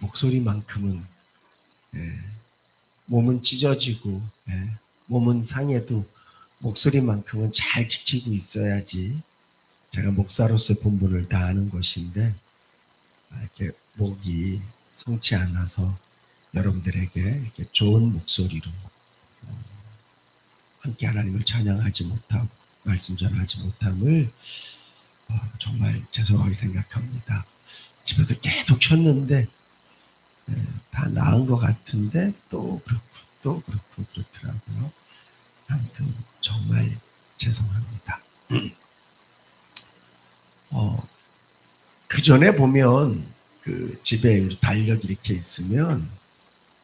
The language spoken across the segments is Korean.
목소리만큼은 몸은 찢어지고 몸은 상해도 목소리만큼은 잘 지키고 있어야지 제가 목사로서의 본분을 다하는 것인데 이렇게 목이 성치 않아서 여러분들에게 이렇게 좋은 목소리로 함께 하나님을 찬양하지 못하고 말씀 전하지 못함을 정말 죄송하게 생각합니다. 집에서 계속 쉬었는데 다 나은 것 같은데 또 그렇고 그렇더라고요. 아무튼 정말 죄송합니다. 그 전에 보면 그 집에 달력이 이렇게 있으면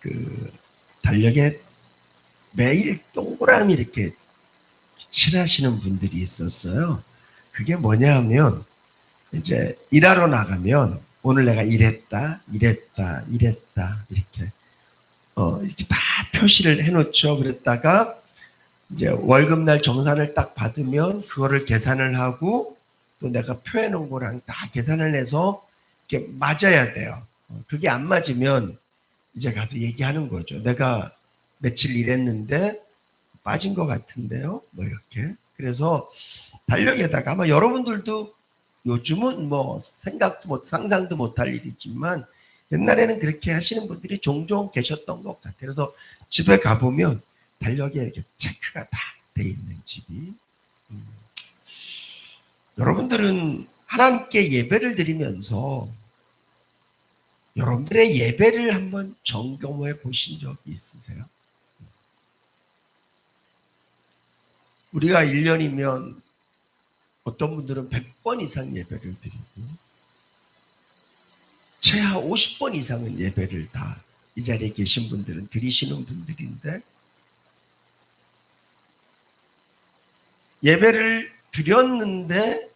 그 달력에 매일 동그라미 이렇게 칠하시는 분들이 있었어요. 그게 뭐냐 하면 이제 일하러 나가면 오늘 내가 이랬다 이렇게 이렇게 다 표시를 해놓죠. 그랬다가 이제 월급날 정산을 딱 받으면 그거를 계산을 하고 또 내가 표해놓은 거랑 다 계산을 해서 이렇게 맞아야 돼요. 그게 안 맞으면 이제 가서 얘기하는 거죠. 내가 며칠 일했는데 빠진 것 같은데요. 뭐 이렇게. 그래서 달력에다가 아마 여러분들도 요즘은 뭐 생각도 못 상상도 못할 일이지만 옛날에는 그렇게 하시는 분들이 종종 계셨던 것 같아요. 그래서 집에 가보면 달력에 이렇게 체크가 다 돼 있는 집이. 여러분들은 하나님께 예배를 드리면서 여러분들의 예배를 한번 점검해 보신 적이 있으세요? 우리가 1년이면 어떤 분들은 100번 이상 예배를 드리고 최하 50번 이상은 예배를 다 이 자리에 계신 분들은 드리시는 분들인데 예배를 드렸는데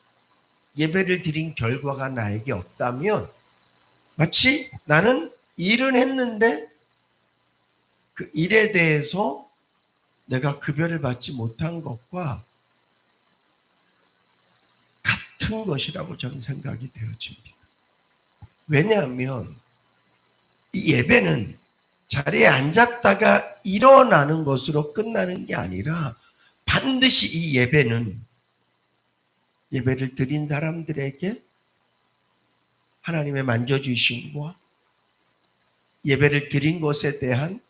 예배를 드린 결과가 나에게 없다면 마치 나는 일은 했는데 그 일에 대해서 내가 급여를 받지 못한 것과 같은 것이라고 저는 생각이 되어집니다. 왜냐하면 이 예배는 자리에 앉았다가 일어나는 것으로 끝나는 게 아니라 반드시 이 예배는 예배를 드린 사람들에게 하나님의 만져주심과 예배를 드린 것에 대한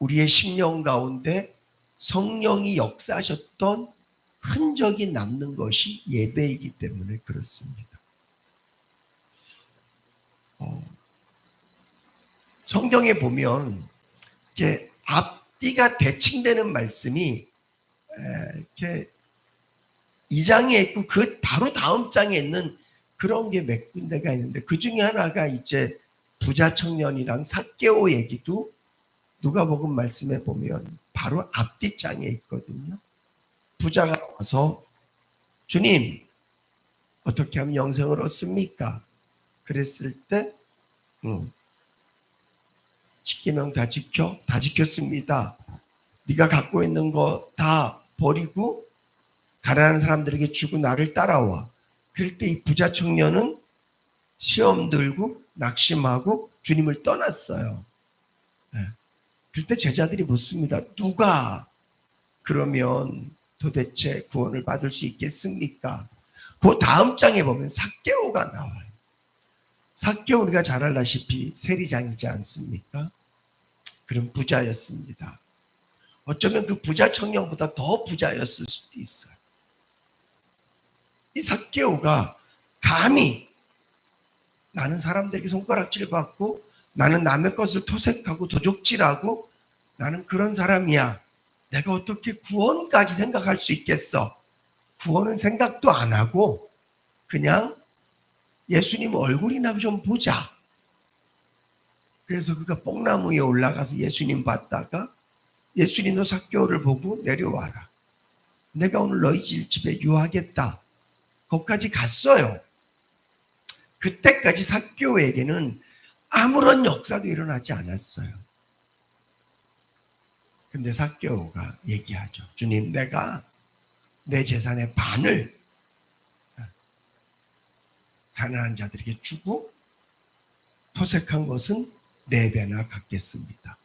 우리의 심령 가운데 성령이 역사하셨던 흔적이 남는 것이 예배이기 때문에 그렇습니다. 성경에 보면 이렇게 앞뒤가 대칭되는 말씀이 이렇게 2장에 있고 그 바로 다음 장에 있는 그런 게 몇 군데가 있는데 그 중에 하나가 이제 부자 청년이랑 삭개오 얘기도 누가복음 말씀에 보면 바로 앞뒤 장에 있거든요. 부자가 와서 주님 어떻게 하면 영생을 얻습니까? 그랬을 때 10계명 다 지켜? 다 지켰습니다. 네가 갖고 있는 거 다 버리고 가난한 사람들에게 주고 나를 따라와. 그럴 때 이 부자 청년은 시험 들고 낙심하고 주님을 떠났어요. 그럴 때 제자들이 묻습니다. 누가 그러면 도대체 구원을 받을 수 있겠습니까? 그 다음 장에 보면 삭개오가 나와요. 삭개오 우리가 잘 알다시피 세리장이지 않습니까? 그런 부자였습니다. 어쩌면 그 부자 청년보다 더 부자였을 수도 있어요. 이 삭개오가 감히 나는 사람들에게 손가락질 받고 나는 남의 것을 토색하고 도적질하고 나는 그런 사람이야. 내가 어떻게 구원까지 생각할 수 있겠어? 구원은 생각도 안 하고 그냥 예수님 얼굴이나 좀 보자. 그래서 그가 뽕나무 위에 올라가서 예수님 봤다가 예수님도 삭개오를 보고 내려와라. 내가 오늘 너희 집에 유하겠다. 거기까지 갔어요. 그때까지 삭개오에게는 아무런 역사도 일어나지 않았어요. 근데 삭개오가 얘기하죠. 주님, 내가 내 재산의 반을 가난한 자들에게 주고 토색한 것은 4배나 갚겠습니다.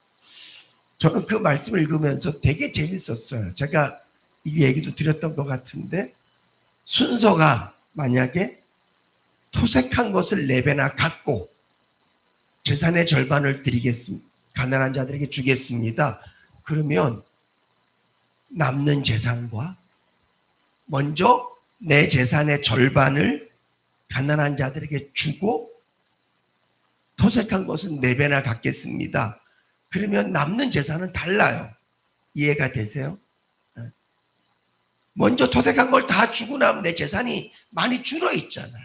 저는 그 말씀을 읽으면서 되게 재밌었어요. 제가 이 얘기도 드렸던 것 같은데, 순서가 만약에 토색한 것을 4배나 갚고 재산의 절반을 드리겠습니다. 가난한 자들에게 주겠습니다. 그러면 남는 재산과 먼저 내 재산의 절반을 가난한 자들에게 주고 토색한 것은 4배나 갚겠습니다. 그러면 남는 재산은 달라요. 이해가 되세요? 먼저 토색한 걸 다 주고 나면 내 재산이 많이 줄어 있잖아요.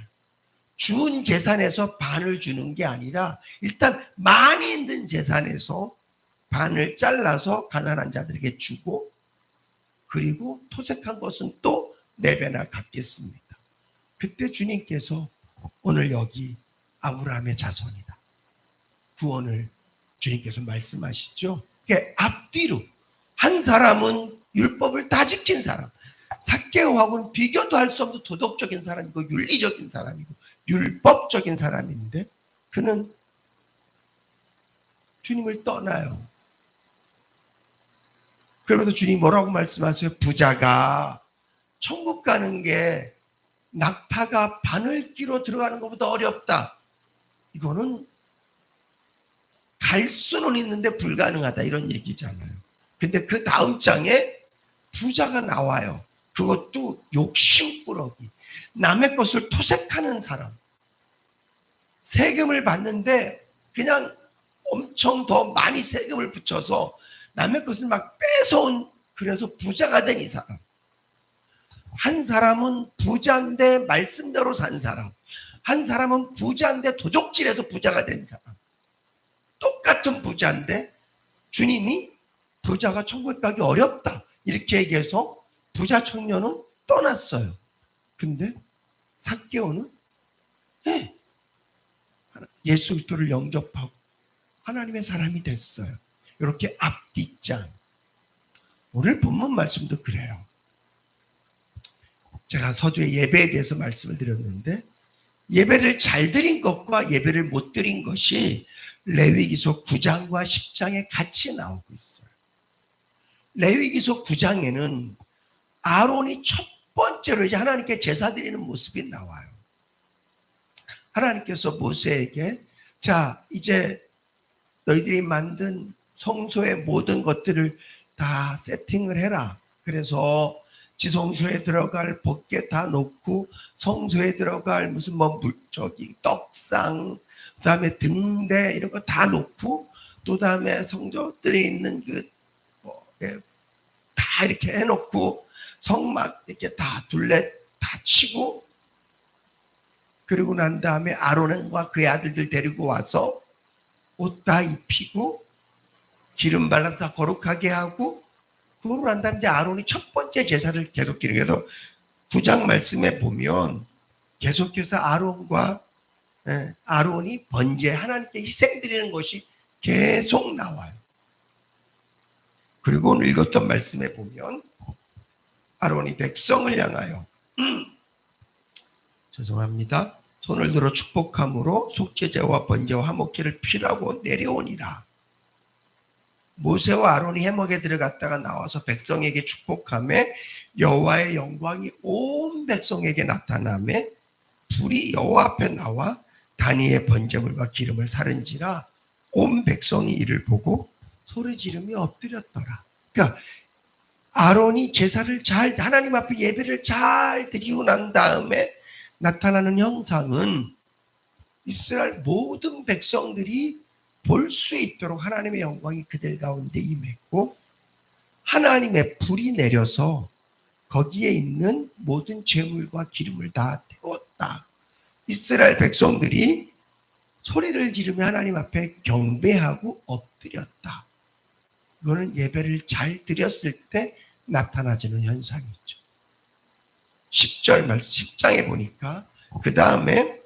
준 재산에서 반을 주는 게 아니라 일단 많이 있는 재산에서 반을 잘라서 가난한 자들에게 주고, 그리고 토색한 것은 또 4배나 갚겠습니다. 그때 주님께서 오늘 여기 아브라함의 자손이다, 구원을 주님께서 말씀하시죠. 앞뒤로 한 사람은 율법을 다 지킨 사람, 삭개오하고는 비교도 할 수 없는 도덕적인 사람이고 윤리적인 사람이고 율법적인 사람인데, 그는 주님을 떠나요. 그러면서 주님이 뭐라고 말씀하세요? 부자가 천국 가는 게 낙타가 바늘 끼로 들어가는 것보다 어렵다. 이거는 갈 수는 있는데 불가능하다, 이런 얘기잖아요. 근데 그 다음 장에 부자가 나와요. 그것도 욕심꾸러기, 남의 것을 토색하는 사람. 세금을 받는데 그냥 엄청 더 많이 세금을 붙여서 남의 것을 막 뺏어온, 그래서 부자가 된 이 사람. 한 사람은 부자인데 말씀대로 산 사람, 한 사람은 부자인데 도적질해서 부자가 된 사람. 똑같은 부자인데 주님이 부자가 천국에 가기 어렵다 이렇게 얘기해서 부자 청년은 떠났어요. 근데 삭개오는 예수 그리스도를 영접하고 하나님의 사람이 됐어요. 이렇게 앞뒷장. 오늘 본문 말씀도 그래요. 제가 서두에 예배에 대해서 말씀을 드렸는데, 예배를 잘 드린 것과 예배를 못 드린 것이 레위기서 9장과 10장에 같이 나오고 있어요. 레위기서 9장에는 아론이 첫 번째로 이제 하나님께 제사 드리는 모습이 나와요. 하나님께서 모세에게, 자, 이제 너희들이 만든 성소의 모든 것들을 다 세팅을 해라. 그래서 지성소에 들어갈 법궤 다 놓고, 성소에 들어갈 무슨 떡상, 그다음에 등대 이런 거 다 놓고, 또 다음에 성전들에 있는 다 이렇게 해놓고, 성막 이렇게 다 둘레 다 치고, 그리고 난 다음에 아론과 그의 아들들 데리고 와서 옷 다 입히고 기름 발라서 다 거룩하게 하고, 그러고 난 다음에 이제 아론이 첫 번째 제사를 계속 드리는, 그래서 9장 말씀에 보면 계속해서 아론이 번제, 하나님께 희생 드리는 것이 계속 나와요. 그리고 오늘 읽었던 말씀에 보면 아론이 백성을 향하여 죄송합니다. 손을 들어 축복함으로 속죄제와 번제와 화목제를 피라고 내려오니라. 모세와 아론이 해먹에 들어갔다가 나와서 백성에게 축복하며 여호와의 영광이 온 백성에게 나타나며 불이 여호와 앞에 나와 단위의 번제물과 기름을 사른지라 온 백성이 이를 보고 소리 지르며 엎드렸더라. 그러니까 아론이 제사를 잘, 하나님 앞에 예배를 잘 드리고 난 다음에 나타나는 형상은 이스라엘 모든 백성들이 볼 수 있도록 하나님의 영광이 그들 가운데 임했고, 하나님의 불이 내려서 거기에 있는 모든 재물과 기름을 다 태웠다. 이스라엘 백성들이 소리를 지르며 하나님 앞에 경배하고 엎드렸다. 이거는 예배를 잘 드렸을 때 나타나지는 현상이죠. 10절 말씀 10장에 보니까 그 다음에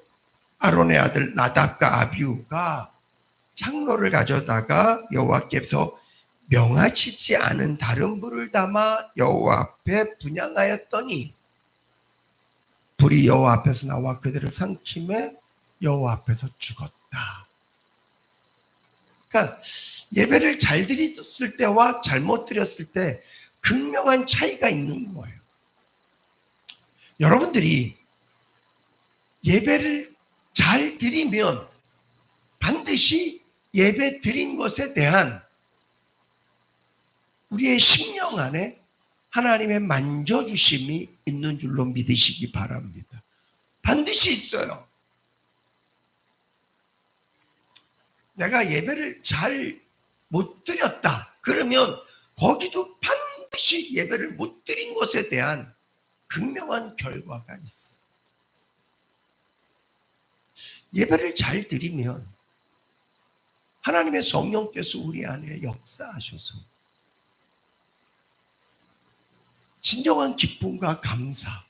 아론의 아들 나답과 아비후가 향로를 가져다가 여호와께서 명하시지 않은 다른 불을 담아 여호와 앞에 분향하였더니 불이 여호와 앞에서 나와 그들을 삼키매 여호와 앞에서 죽었다. 그러니까 예배를 잘 드렸을 때와 잘못 드렸을 때 극명한 차이가 있는 거예요. 여러분들이 예배를 잘 드리면 반드시 예배 드린 것에 대한 우리의 심령 안에 하나님의 만져주심이 있는 줄로 믿으시기 바랍니다. 반드시 있어요. 내가 예배를 잘 못 드렸다. 그러면 거기도 반드시 예배를 못 드린 것에 대한 극명한 결과가 있어. 예배를 잘 드리면 하나님의 성령께서 우리 안에 역사하셔서 진정한 기쁨과 감사,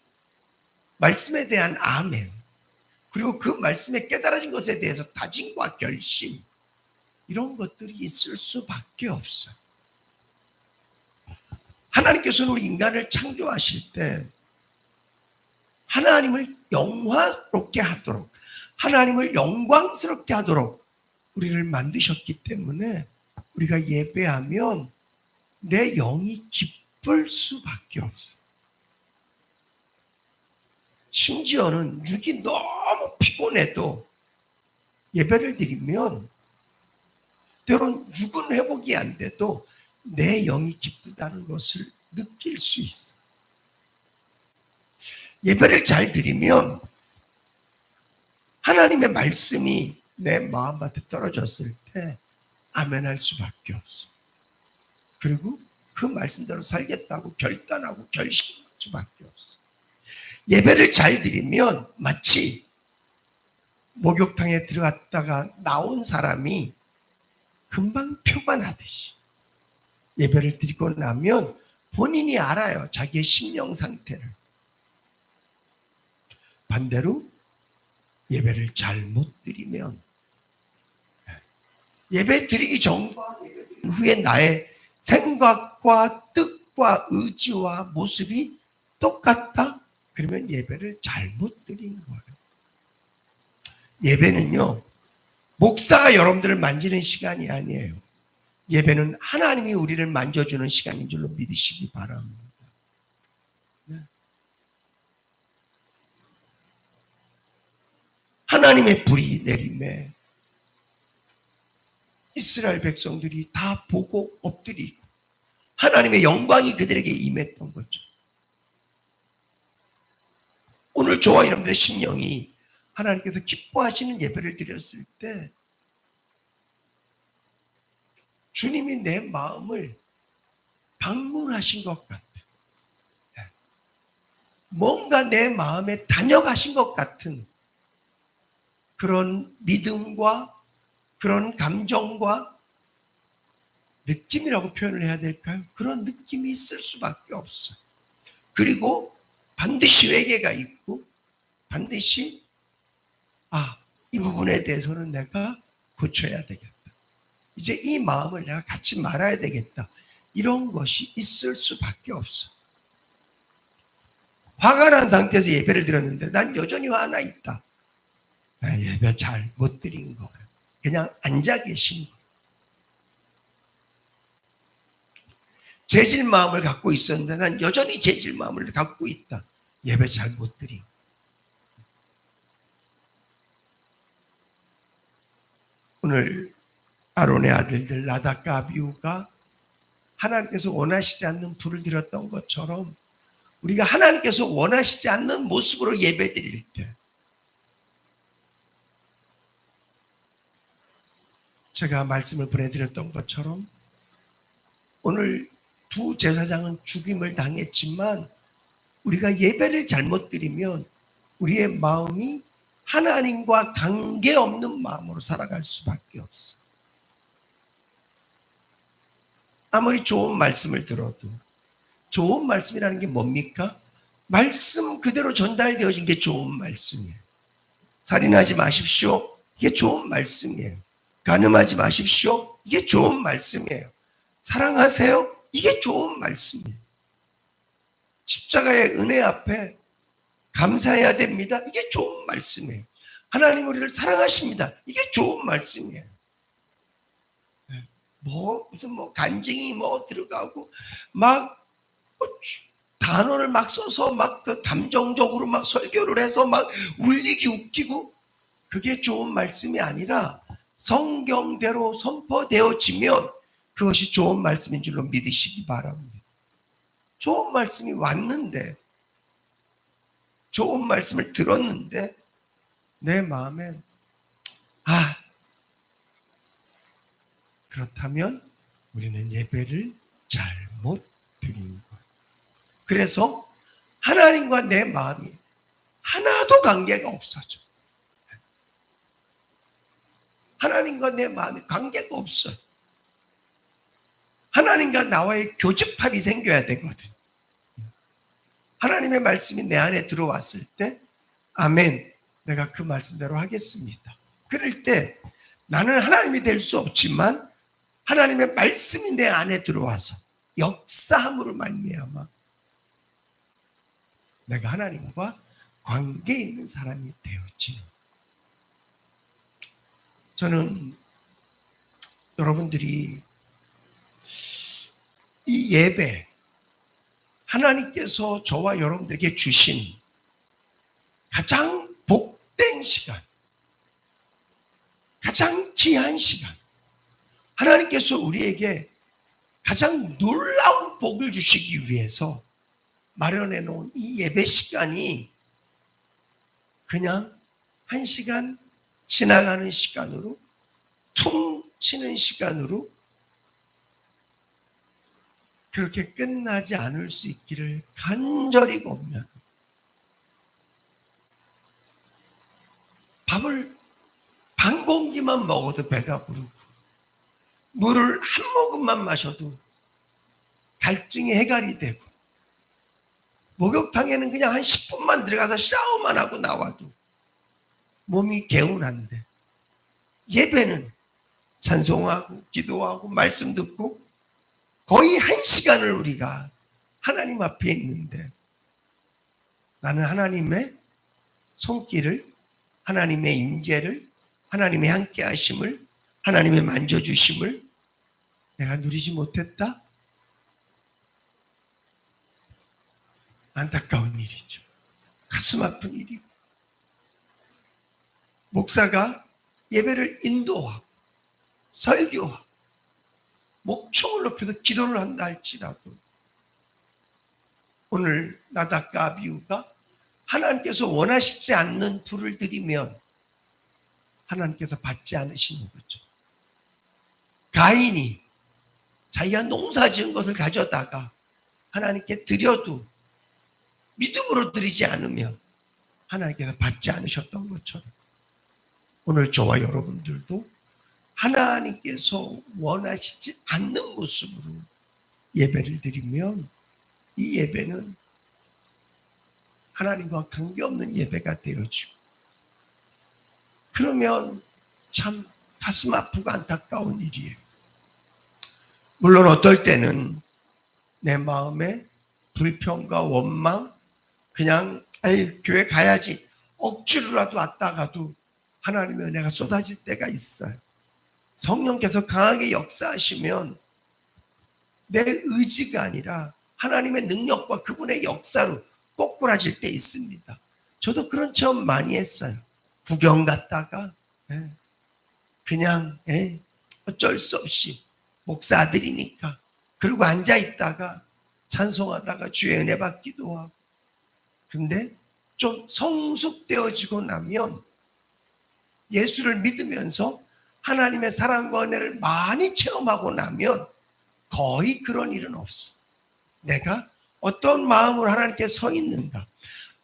말씀에 대한 아멘, 그리고 그 말씀에 깨달아진 것에 대해서 다짐과 결심, 이런 것들이 있을 수밖에 없어요. 하나님께서는 우리 인간을 창조하실 때 하나님을 영화롭게 하도록, 하나님을 영광스럽게 하도록 우리를 만드셨기 때문에 우리가 예배하면 내 영이 기쁠 수밖에 없어요. 심지어는 육이 너무 피곤해도 예배를 드리면 때론 육은 회복이 안 돼도 내 영이 기쁘다는 것을 느낄 수 있어. 예배를 잘 드리면 하나님의 말씀이 내 마음밭에 떨어졌을 때 아멘할 수밖에 없어. 그리고 그 말씀대로 살겠다고 결단하고 결심할 수밖에 없어. 예배를 잘 드리면 마치 목욕탕에 들어갔다가 나온 사람이 금방 표가 나듯이 예배를 드리고 나면 본인이 알아요. 자기의 심령 상태를. 반대로 예배를 잘못 드리면 예배 드리기 전과 예배 드린 후에 나의 생각과 뜻과 의지와 모습이 똑같다? 그러면 예배를 잘못 드린 거예요. 예배는요, 목사가 여러분들을 만지는 시간이 아니에요. 예배는 하나님이 우리를 만져주는 시간인 줄로 믿으시기 바랍니다. 네. 하나님의 불이 내림에 이스라엘 백성들이 다 보고 엎드리고 하나님의 영광이 그들에게 임했던 거죠. 오늘 저와 여러분들의 심령이 하나님께서 기뻐하시는 예배를 드렸을 때 주님이 내 마음을 방문하신 것 같은, 뭔가 내 마음에 다녀가신 것 같은 그런 믿음과 그런 감정과 느낌이라고 표현을 해야 될까요? 그런 느낌이 있을 수밖에 없어요. 그리고 반드시 회개가 있고 반드시 이 부분에 대해서는 내가 고쳐야 되겠다. 이제 이 마음을 내가 갖지 말아야 되겠다. 이런 것이 있을 수밖에 없어. 화가 난 상태에서 예배를 드렸는데 난 여전히 화나 있다. 나 예배 잘 못 드린 거예요. 그냥 앉아 계신 거예요. 재질 마음을 갖고 있었는데 난 여전히 재질 마음을 갖고 있다. 예배 잘 못 드린 거예요. 오늘 아론의 아들들 나답과 아비후가 하나님께서 원하시지 않는 불을 드렸던 것처럼 우리가 하나님께서 원하시지 않는 모습으로 예배 드릴 때 제가 말씀을 보내드렸던 것처럼 오늘 두 제사장은 죽임을 당했지만 우리가 예배를 잘못 드리면 우리의 마음이 하나님과 관계없는 마음으로 살아갈 수밖에 없어. 아무리 좋은 말씀을 들어도 좋은 말씀이라는 게 뭡니까? 말씀 그대로 전달되어진 게 좋은 말씀이에요. 살인하지 마십시오. 이게 좋은 말씀이에요. 간음하지 마십시오. 이게 좋은 말씀이에요. 사랑하세요. 이게 좋은 말씀이에요. 십자가의 은혜 앞에 감사해야 됩니다. 이게 좋은 말씀이에요. 하나님 우리를 사랑하십니다. 이게 좋은 말씀이에요. 무슨 간증이 들어가고 막 단어를 막 써서 막 그 감정적으로 막 설교를 해서 막 울리기 웃기고, 그게 좋은 말씀이 아니라 성경대로 선포되어지면 그것이 좋은 말씀인 줄로 믿으시기 바랍니다. 좋은 말씀이 왔는데, 좋은 말씀을 들었는데 내 마음엔 그렇다면 우리는 예배를 잘못 드린 거예요. 그래서 하나님과 내 마음이 하나도 관계가 없어져. 하나님과 내 마음이 관계가 없어요. 하나님과 나와의 교집합이 생겨야 되거든. 하나님의 말씀이 내 안에 들어왔을 때 아멘, 내가 그 말씀대로 하겠습니다. 그럴 때 나는 하나님이 될 수 없지만 하나님의 말씀이 내 안에 들어와서 역사함으로 말미암아 내가 하나님과 관계 있는 사람이 되었지. 저는 여러분들이 이 예배, 하나님께서 저와 여러분들에게 주신 가장 복된 시간, 가장 귀한 시간, 하나님께서 우리에게 가장 놀라운 복을 주시기 위해서 마련해 놓은 이 예배 시간이 그냥 한 시간 지나가는 시간으로, 퉁 치는 시간으로 그렇게 끝나지 않을 수 있기를 간절히 고민합니다. 밥을 반 공기만 먹어도 배가 부르고, 물을 한 모금만 마셔도 갈증이 해결이 되고, 목욕탕에는 그냥 한 10분만 들어가서 샤워만 하고 나와도 몸이 개운한데, 예배는 찬송하고 기도하고 말씀 듣고 거의 1시간을 우리가 하나님 앞에 있는데, 나는 하나님의 손길을, 하나님의 임재를, 하나님의 함께 하심을, 하나님의 만져주심을 내가 누리지 못했다? 안타까운 일이죠. 가슴 아픈 일이고, 목사가 예배를 인도하고 설교하고 목청을 높여서 기도를 한다 할지라도 오늘 나답과 아비후가 하나님께서 원하시지 않는 불을 드리면 하나님께서 받지 않으시는 거죠. 가인이 자기가 농사 지은 것을 가져다가 하나님께 드려도 믿음으로 드리지 않으면 하나님께서 받지 않으셨던 것처럼 오늘 저와 여러분들도 하나님께서 원하시지 않는 모습으로 예배를 드리면 이 예배는 하나님과 관계없는 예배가 되어지고, 그러면 참 가슴 아프고 안타까운 일이에요. 물론 어떨 때는 내 마음에 불평과 원망, 그냥 교회 가야지 억지로라도 왔다가도 하나님의 은혜가 쏟아질 때가 있어요. 성령께서 강하게 역사하시면 내 의지가 아니라 하나님의 능력과 그분의 역사로 꼬꾸라질 때 있습니다. 저도 그런 체험 많이 했어요. 구경 갔다가 그냥 어쩔 수 없이 목사 아들이니까 그리고 앉아있다가 찬송하다가 주의 은혜 받기도 하고, 근데 좀 성숙되어지고 나면, 예수를 믿으면서 하나님의 사랑과 은혜를 많이 체험하고 나면 거의 그런 일은 없어. 내가 어떤 마음으로 하나님께 서 있는가,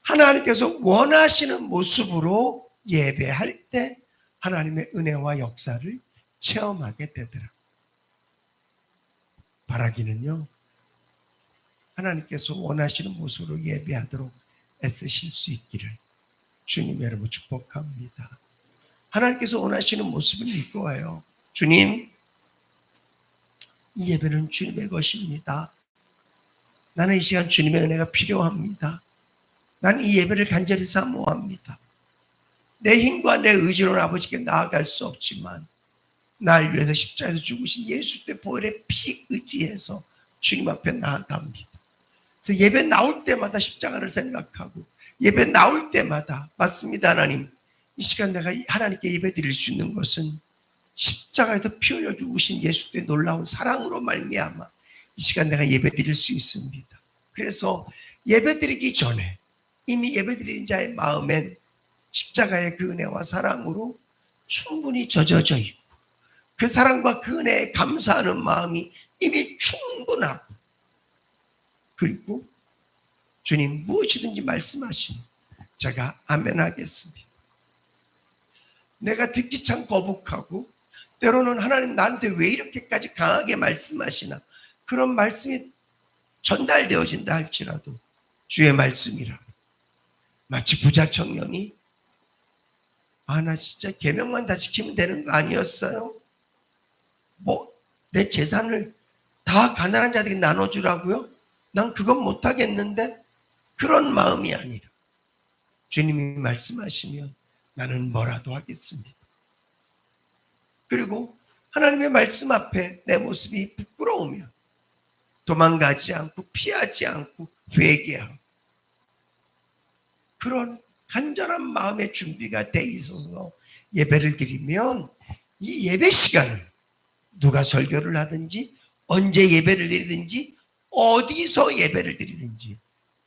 하나님께서 원하시는 모습으로 예배할 때 하나님의 은혜와 역사를 체험하게 되더라. 바라기는요, 하나님께서 원하시는 모습으로 예배하도록 애쓰실 수 있기를 주님 여러분 축복합니다. 하나님께서 원하시는 모습을 이거예요. 주님, 이 예배는 주님의 것입니다. 나는 이 시간 주님의 은혜가 필요합니다. 나는 이 예배를 간절히 사모합니다. 내 힘과 내 의지로는 아버지께 나아갈 수 없지만 날 위해서 십자가에서 죽으신 예수의 보혈의 피 의지해서 주님 앞에 나아갑니다. 그래서 예배 나올 때마다 십자가를 생각하고 예배 나올 때마다 맞습니다. 하나님, 이 시간 내가 하나님께 예배 드릴 수 있는 것은 십자가에서 피 흘려 죽으신 예수의 놀라운 사랑으로 말미암아 이 시간 내가 예배 드릴 수 있습니다. 그래서 예배 드리기 전에 이미 예배 드리는 자의 마음엔 십자가의 그 은혜와 사랑으로 충분히 젖어져 있고 그 사랑과 그 은혜에 감사하는 마음이 이미 충분하고, 그리고 주님 무엇이든지 말씀하시면 제가 아멘 하겠습니다. 내가 듣기 참 거북하고 때로는 하나님 나한테 왜 이렇게까지 강하게 말씀하시나 그런 말씀이 전달되어진다 할지라도 주의 말씀이라. 마치 부자 청년이 나 진짜 계명만 다 지키면 되는 거 아니었어요? 내 재산을 다 가난한 자들에게 나눠주라고요? 난 그건 못하겠는데, 그런 마음이 아니라 주님이 말씀하시면 나는 뭐라도 하겠습니다. 그리고 하나님의 말씀 앞에 내 모습이 부끄러우면 도망가지 않고 피하지 않고 회개하고 그런 간절한 마음의 준비가 돼 있어서 예배를 드리면 이 예배 시간을 누가 설교를 하든지 언제 예배를 드리든지 어디서 예배를 드리든지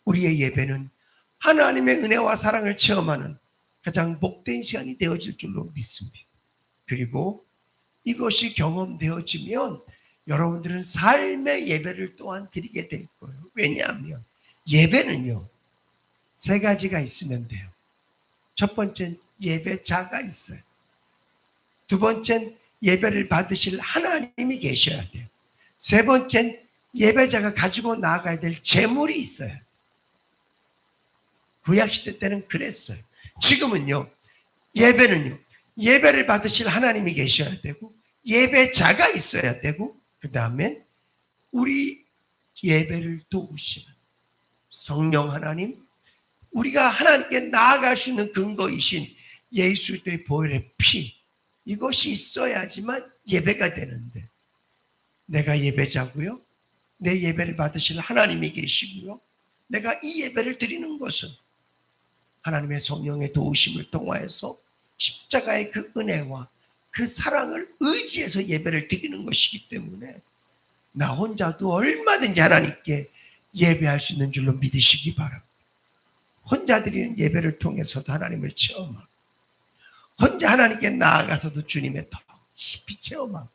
우리의 예배는 하나님의 은혜와 사랑을 체험하는 가장 복된 시간이 되어질 줄로 믿습니다. 그리고 이것이 경험되어지면 여러분들은 삶의 예배를 또한 드리게 될 거예요. 왜냐하면 예배는요 3가지가 있으면 돼요. 첫 번째는 예배자가 있어요. 두 번째는 예배를 받으실 하나님이 계셔야 돼요. 세 번째는 예배자가 가지고 나아가야 될 재물이 있어요. 구약시대 때는 그랬어요. 지금은요 예배는요 예배를 받으실 하나님이 계셔야 되고 예배자가 있어야 되고 그 다음에 우리 예배를 도우시는 성령 하나님, 우리가 하나님께 나아갈 수 있는 근거이신 예수의 보혈의 피, 이것이 있어야지만 예배가 되는데 내가 예배자고요, 내 예배를 받으실 하나님이 계시고요, 내가 이 예배를 드리는 것은 하나님의 성령의 도우심을 통하여서 십자가의 그 은혜와 그 사랑을 의지해서 예배를 드리는 것이기 때문에 나 혼자도 얼마든지 하나님께 예배할 수 있는 줄로 믿으시기 바랍니다. 혼자 드리는 예배를 통해서도 하나님을 체험하고 혼자 하나님께 나아가서도 주님의 더 깊이 체험하고,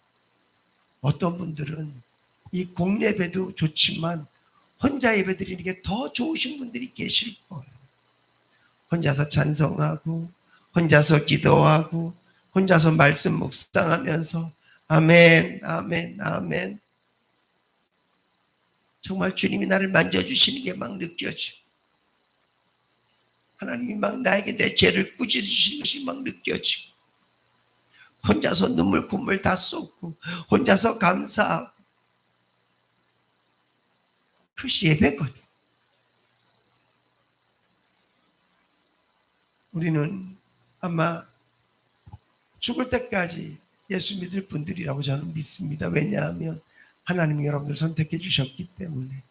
어떤 분들은 이 공예배도 좋지만 혼자 예배 드리는 게 더 좋으신 분들이 계실 거예요. 혼자서 찬송하고 혼자서 기도하고 혼자서 말씀 묵상하면서 아멘 아멘 아멘, 정말 주님이 나를 만져주시는 게 막 느껴져. 하나님이 막 나에게 내 죄를 꾸짖으시는 것이 막 느껴지고 혼자서 눈물 콧물 다 쏟고 혼자서 감사하고, 그것이 예배거든. 우리는 아마 죽을 때까지 예수 믿을 분들이라고 저는 믿습니다. 왜냐하면 하나님이 여러분들 선택해 주셨기 때문에.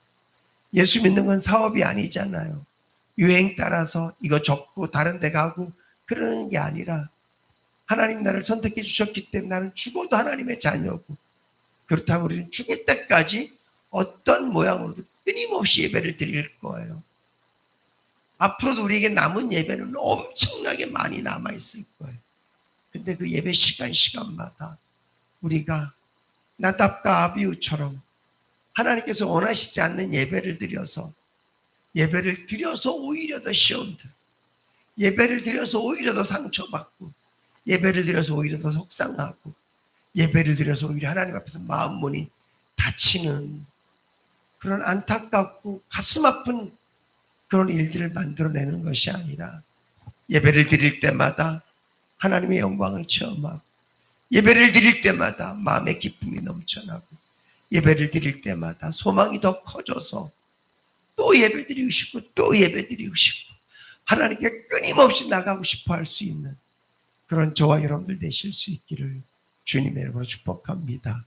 예수 믿는 건 사업이 아니잖아요. 유행 따라서 이거 접고 다른 데 가고 그러는 게 아니라 하나님 나를 선택해 주셨기 때문에 나는 죽어도 하나님의 자녀고, 그렇다면 우리는 죽을 때까지 어떤 모양으로도 끊임없이 예배를 드릴 거예요. 앞으로도 우리에게 남은 예배는 엄청나게 많이 남아있을 거예요. 근데 그 예배 시간마다 우리가 나답과 아비후처럼 하나님께서 원하시지 않는 예배를 드려서 오히려 더 시험들, 예배를 드려서 오히려 더 상처받고, 예배를 드려서 오히려 더 속상하고, 예배를 드려서 오히려 하나님 앞에서 마음 문이 닫히는 그런 안타깝고 가슴 아픈 그런 일들을 만들어내는 것이 아니라, 예배를 드릴 때마다 하나님의 영광을 체험하고, 예배를 드릴 때마다 마음의 기쁨이 넘쳐나고, 예배를 드릴 때마다 소망이 더 커져서 또 예배드리고 싶고 또 예배드리고 싶고 하나님께 끊임없이 나가고 싶어 할 수 있는 그런 저와 여러분들 되실 수 있기를 주님의 이름으로 축복합니다.